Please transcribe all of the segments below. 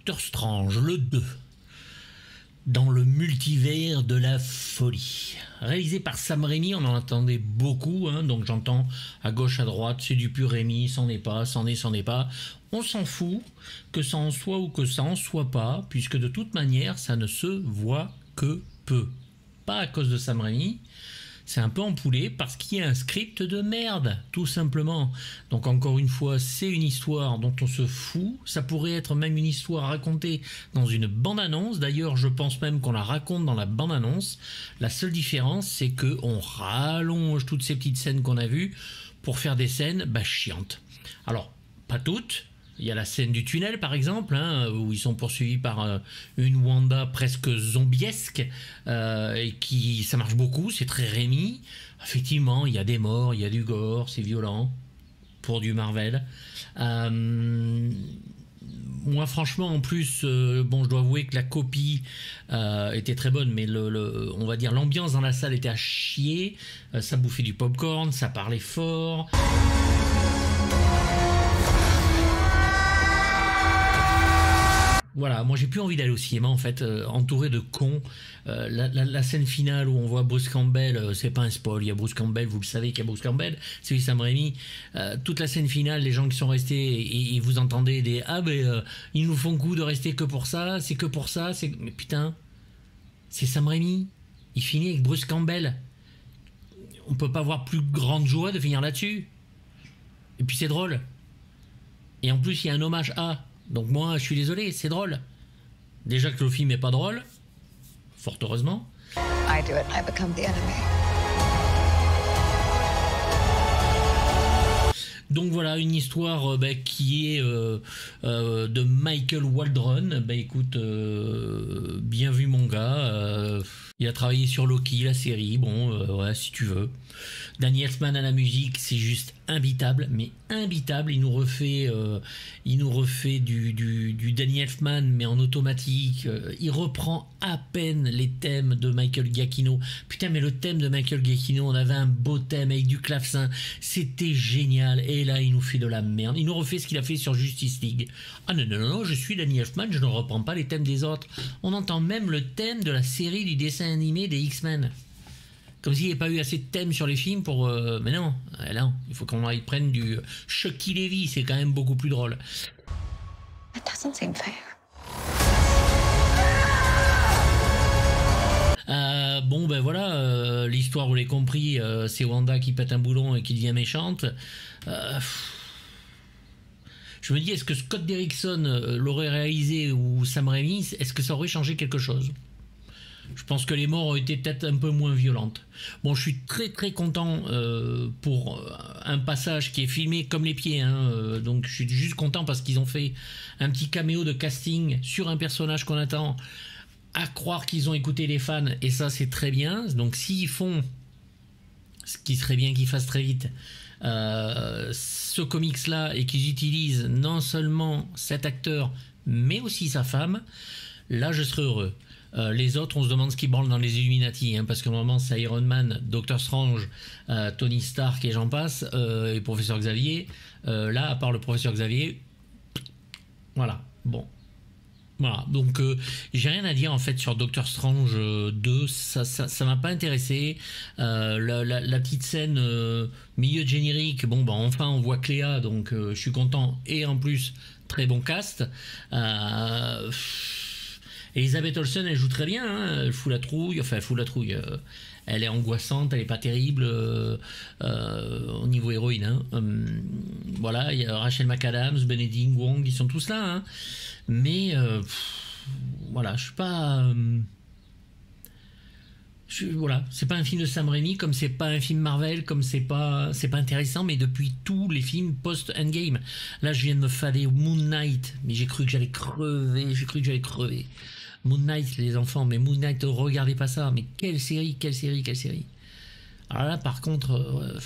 Doctor Strange, le 2, dans le multivers de la folie. Réalisé par Sam Raimi, on en attendait beaucoup, hein, donc j'entends à gauche, à droite, c'est du pur Raimi, c'en est pas, c'en est pas. On s'en fout que ça en soit ou que ça en soit pas, puisque de toute manière, ça ne se voit que peu. Pas à cause de Sam Raimi, c'est un peu empoulé parce qu'il y a un script de merde, tout simplement. Donc encore une fois, c'est une histoire dont on se fout. Ça pourrait être même une histoire racontée dans une bande-annonce. D'ailleurs, je pense même qu'on la raconte dans la bande-annonce. La seule différence, c'est qu'on rallonge toutes ces petites scènes qu'on a vues pour faire des scènes chiantes. Alors, pas toutes. Il y a la scène du tunnel, par exemple, hein, où ils sont poursuivis par une Wanda presque zombiesque, et ça marche beaucoup, c'est très Raimi. Effectivement, il y a des morts, il y a du gore, c'est violent, pour du Marvel. Moi, franchement, en plus, je dois avouer que la copie était très bonne, mais on va dire l'ambiance dans la salle était à chier. Ça bouffait du popcorn, ça parlait fort. Voilà, moi j'ai plus envie d'aller au cinéma en fait, entouré de cons. La scène finale où on voit Bruce Campbell, c'est pas un spoil, il y a Bruce Campbell, vous le savez qu'il y a Bruce Campbell, c'est lui Sam Raimi. Toute la scène finale, les gens qui sont restés, et vous entendez des ils nous font coup de rester que pour ça, c'est que pour ça, mais putain, c'est Sam Raimi, il finit avec Bruce Campbell. On peut pas avoir plus grande joie de finir là-dessus. Et puis c'est drôle. Et en plus il y a un hommage à. Donc moi, je suis désolé, c'est drôle. Déjà que le film est pas drôle, fort heureusement. I do it, I become the enemy. Donc voilà, une histoire qui est de Michael Waldron. Écoute, bien vu mon gars. Il a travaillé sur Loki, la série. Ouais, si tu veux. Danny Elfman à la musique, c'est juste imbitable, mais imbitable. Il nous refait du Danny Elfman, mais en automatique. Il reprend à peine les thèmes de Michael Giacchino. Putain, mais le thème de Michael Giacchino, on avait un beau thème avec du clavecin. C'était génial. Et là, il nous fait de la merde. Il nous refait ce qu'il a fait sur Justice League. Ah non, je suis Danny Elfman, je ne reprends pas les thèmes des autres. On entend même le thème de la série du dessin animé des X-Men. Comme s'il n'y avait pas eu assez de thèmes sur les films pour... Mais non, il faut qu'on aille prendre du Chucky Levy, c'est quand même beaucoup plus drôle. That doesn't seem fair. Voilà, l'histoire, vous l'avez compris, c'est Wanda qui pète un boulon et qui devient méchante. Je me dis, est-ce que Scott Derrickson l'aurait réalisé ou Sam Raimi, est-ce que ça aurait changé quelque chose ? Je pense que les morts ont été peut-être un peu moins violentes. Bon, je suis très très content pour un passage qui est filmé comme les pieds. Donc je suis juste content parce qu'ils ont fait un petit caméo de casting sur un personnage qu'on attend, à croire qu'ils ont écouté les fans. Et ça, c'est très bien. Donc s'ils font, ce qui serait bien qu'ils fassent très vite, ce comics-là, et qu'ils utilisent non seulement cet acteur, mais aussi sa femme, là, je serais heureux. Les autres, on se demande ce qu'ils branlent dans les Illuminati, parce que normalement c'est Iron Man, Doctor Strange, Tony Stark et j'en passe, et Professeur Xavier. Là, à part le Professeur Xavier, voilà. Bon, voilà. Donc j'ai rien à dire en fait sur Doctor Strange 2. Ça m'a pas intéressé. La petite scène milieu de générique. Enfin on voit Cléa, donc je suis content. Et en plus très bon cast. Elisabeth Olsen, elle joue très bien, elle fout la trouille, elle est angoissante, elle est pas terrible au niveau héroïne. Voilà, il y a Rachel McAdams, Benedict Wong, ils sont tous là, mais voilà, je suis pas... voilà, c'est pas un film de Sam Raimi, comme c'est pas un film Marvel, comme c'est pas intéressant, mais depuis tous les films post-Endgame. Là, je viens de me fader Moon Knight, mais j'ai cru que j'allais crever. Moon Knight, les enfants, mais Moon Knight, regardez pas ça, mais quelle série. Alors là, par contre,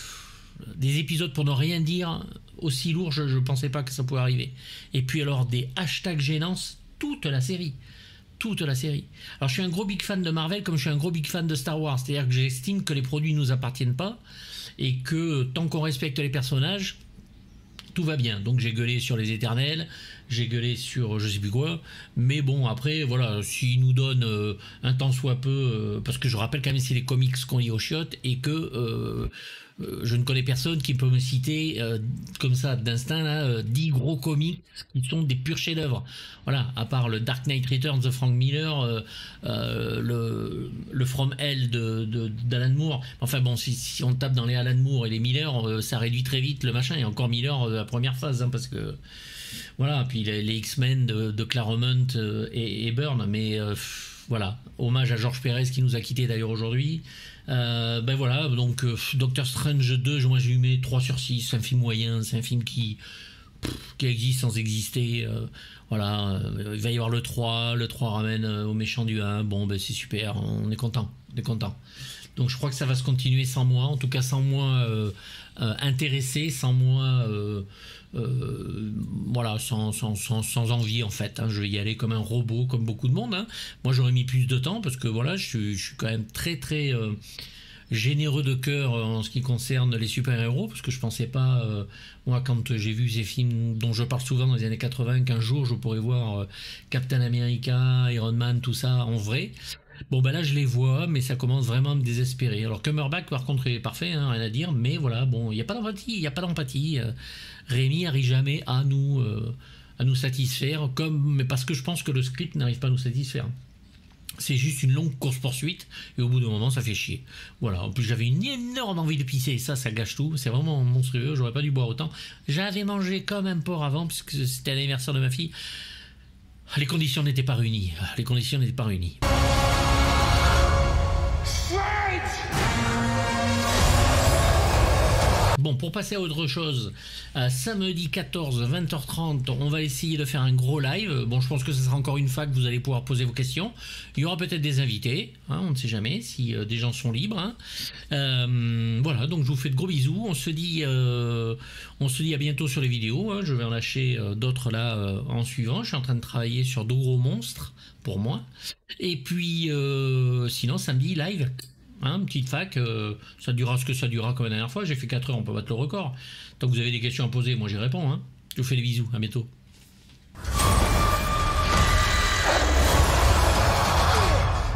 des épisodes pour ne rien dire aussi lourds, je pensais pas que ça pouvait arriver. Et puis alors, des hashtags gênants, toute la série. Alors je suis un gros big fan de Marvel comme je suis un gros big fan de Star Wars, c'est-à-dire que j'estime que les produits ne nous appartiennent pas et que tant qu'on respecte les personnages, tout va bien. Donc j'ai gueulé sur les Éternels, j'ai gueulé sur je sais plus quoi. Mais bon, après, voilà, s'ils nous donnent un tant soit peu, parce que je rappelle quand même c'est les comics qu'on lit aux chiottes et que je ne connais personne qui peut me citer comme ça d'instinct là 10 gros comics qui sont des purs chefs-d'œuvre. Voilà, à part le Dark Knight Returns de Frank Miller, le From Hell d'Alan Moore. Enfin bon, si on tape dans les Alan Moore et les Miller, ça réduit très vite le machin. Et encore Miller la première phase, hein, parce que voilà. Puis les X-Men de Claremont et Byrne, mais voilà, hommage à Georges Pérez qui nous a quittés d'ailleurs aujourd'hui. Ben voilà, donc Doctor Strange 2, moi je lui mets 3 sur 6, c'est un film moyen, c'est un film qui existe sans exister. Voilà, il va y avoir le 3 ramène au méchant du 1, bon ben c'est super, on est content, Donc je crois que ça va se continuer sans moi, en tout cas sans moi intéressé, sans moi voilà, sans envie en fait, hein. Je vais y aller comme un robot, comme beaucoup de monde, hein. Moi j'aurais mis plus de temps parce que voilà, je suis quand même très généreux de cœur en ce qui concerne les super-héros, parce que je pensais pas, moi quand j'ai vu ces films dont je parle souvent dans les années 80, qu'un jour je pourrais voir Captain America, Iron Man, tout ça en vrai. Bon ben là je les vois, mais ça commence vraiment à me désespérer. Alors Cumberbatch par contre il est parfait, hein, rien à dire, mais voilà, bon, il n'y a pas d'empathie, Rémi n'arrive jamais à nous satisfaire, mais parce que je pense que le script n'arrive pas à nous satisfaire. C'est juste une longue course-poursuite et au bout d'un moment ça fait chier. Voilà, en plus j'avais une énorme envie de pisser et ça gâche tout, c'est vraiment monstrueux, j'aurais pas dû boire autant. J'avais mangé comme un porc avant puisque c'était l'anniversaire de ma fille. Les conditions n'étaient pas réunies. Bon, pour passer à autre chose, samedi 14, 20h30, on va essayer de faire un gros live. Bon, je pense que ce sera encore une fois que vous allez pouvoir poser vos questions. Il y aura peut-être des invités, hein, on ne sait jamais si des gens sont libres, hein. Voilà, donc je vous fais de gros bisous. On se dit à bientôt sur les vidéos, hein. Je vais en lâcher d'autres là en suivant. Je suis en train de travailler sur de gros monstres pour moi. Et puis, sinon, samedi, live. Hein, petite fac, ça durera ce que ça durera comme la dernière fois. J'ai fait 4 heures, on peut battre le record. Tant que vous avez des questions à poser, moi j'y réponds, hein. Je vous fais des bisous, à bientôt.